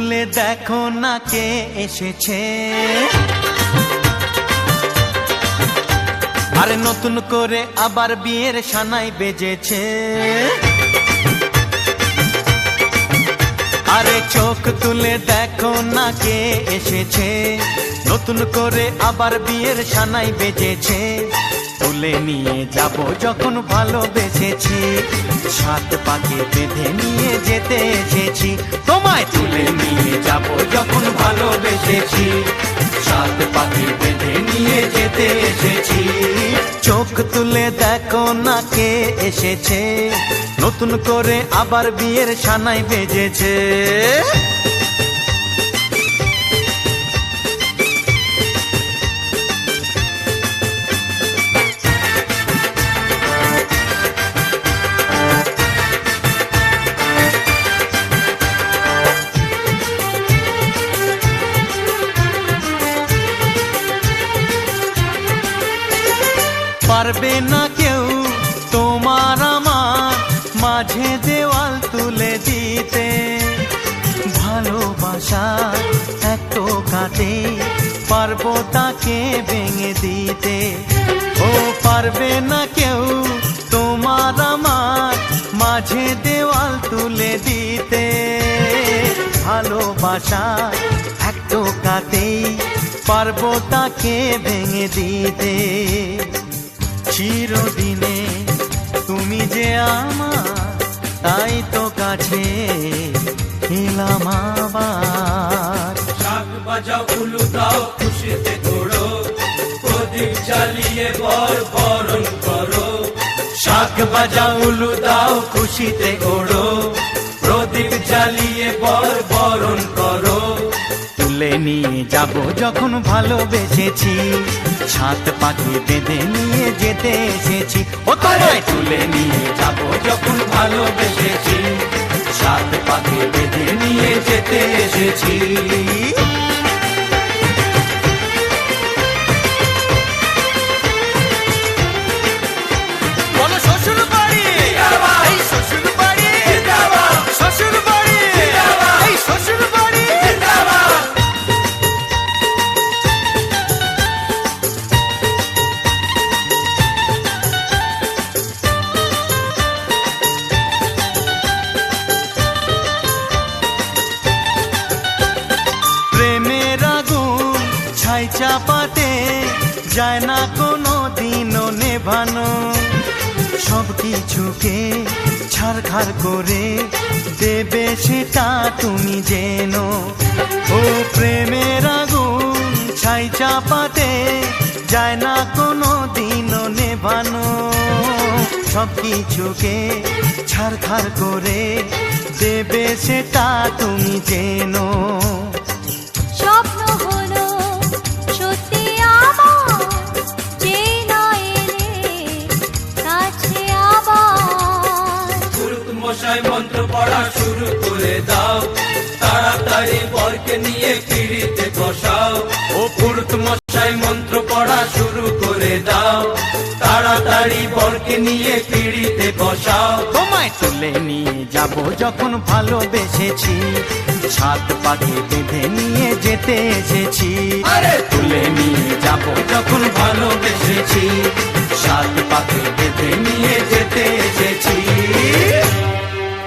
তুলে দেখো না কে এসেছে, আরে নতুন করে আবার বিয়ের সানাই বেজেছে। আরে চোখ তুলে দেখো না কে এসেছে, নতুন করে আবার বিয়ের সানাই বেজেছে। তুলে নিয়ে যাব যখন ভালোবেসেছি, সাত পাকে বেঁধে নিয়ে যেতে এসেছি। তোমায় তুলে নিয়ে যাব যখন ভালোবেসেছি, সাত পাকে বেঁধে নিয়ে যেতে এসেছি। চোখ তুলে দেখো না কে এসেছে, নতুন করে আবার বিয়ের সানাই বেজেছে। পারবে না কেউ তোমার আমার মাঝে দেওয়াল তুলে দিতে, ভালোবাসা এত কাটে পারবো তাকে ভেঙে দিতে। ও পারবে না কেউ তোমার আমার মাঝে দেওয়াল তুলে দিতে, ভালোবাসা এত কাটে পারবো তাকে ভেঙে দিতে। চিরদিনে তুমি যে আমার, তাই তো কাছে এলাম আবার। শাক বাজাও উলু দাও খুশিতে ঘোড়ো, প্রদীপ জ্বালিয়ে বরণ করো। শাক বাজাও উলু দাও খুশিতে ঘোড়ো, প্রদীপ জ্বালিয়ে বরণ করো। তুলে নিয়ে যাব যখন ভালোবেসেছি, সাত পাকে বেঁধে নিয়ে যেতে এসেছি। ও তোমায় তুলে নিয়ে যাব যখন ভালোবেসেছি, সাত পাকে বেঁধে নিয়ে যেতে এসেছি। বলো শ্বশুর বাড়ি, এই শ্বশুর বাড়ি, শ্বশুর বাড়ি, এই শ্বশুর বাড়ি। প্রেমের আগুন ছাই চাপাতে যায় না কোনো দিনও নেভানো, সব কিছুকে ছারখার করে দেবে সেটা তুমি জেনো। ও প্রেমের আগুন ছাই চাপাতে যায় না কোনো দিনও নেভানো, সব কিছুকে ছারখার করে দেবে সেটা তুমি জেনো। স্বপ্ন হলো সত্যি আমার, যে না এলে কাছে আবার। পুরুত মশাই মন্ত্র পড়া শুরু করে দাও, তাড়াতাড়ি বরকে নিয়ে পিড়িতে বসাও। ও পুরুত মশাই মন্ত্র পড়া শুরু করে দাও, তাড়াতাড়ি বরকে নিয়ে পিড়িতে বসাও। তোমায় তুলে নিয়ে যাব যখন ভালোবেসেছি, সাত পাকে বেঁধে নিয়ে যেতে এসেছি। আরে তুলে নিয়ে যাব যখন ভালোবেসেছি, সাত পাকে বেঁধে